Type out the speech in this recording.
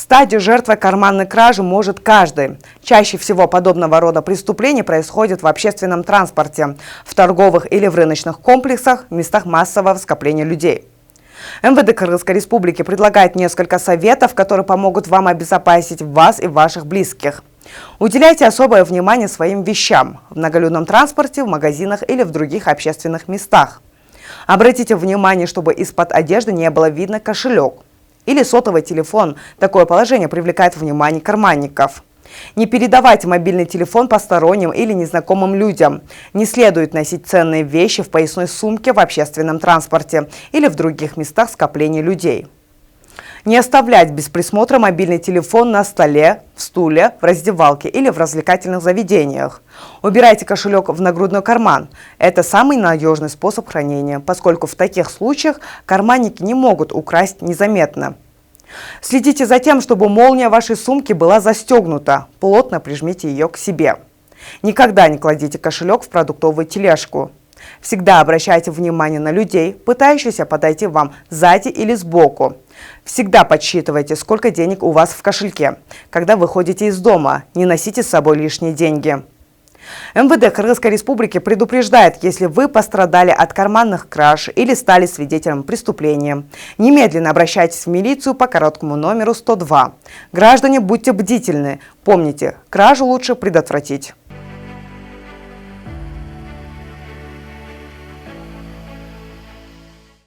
Стать жертвой карманной кражи может каждый. Чаще всего подобного рода преступления происходят в общественном транспорте, в торговых или в рыночных комплексах, местах массового скопления людей. МВД Кыргызской Республики предлагает несколько советов, которые помогут вам обезопасить вас и ваших близких. Уделяйте особое внимание своим вещам в многолюдном транспорте, в магазинах или в других общественных местах. Обратите внимание, чтобы из-под одежды не было видно кошелек или сотовый телефон. Такое положение привлекает внимание карманников. Не передавайте мобильный телефон посторонним или незнакомым людям. Не следует носить ценные вещи в поясной сумке в общественном транспорте или в других местах скопления людей. Не оставлять без присмотра мобильный телефон на столе, в стуле, в раздевалке или в развлекательных заведениях. Убирайте кошелек в нагрудный карман. Это самый надежный способ хранения, поскольку в таких случаях карманники не могут украсть незаметно. Следите за тем, чтобы молния вашей сумки была застегнута. Плотно прижмите ее к себе. Никогда не кладите кошелек в продуктовую тележку. Всегда обращайте внимание на людей, пытающихся подойти вам сзади или сбоку. Всегда подсчитывайте, сколько денег у вас в кошельке. Когда выходите из дома, не носите с собой лишние деньги. МВД Кыргызской Республики предупреждает, если вы пострадали от карманных краж или стали свидетелем преступления. Немедленно обращайтесь в милицию по короткому номеру 102. Граждане, будьте бдительны. Помните, кражу лучше предотвратить.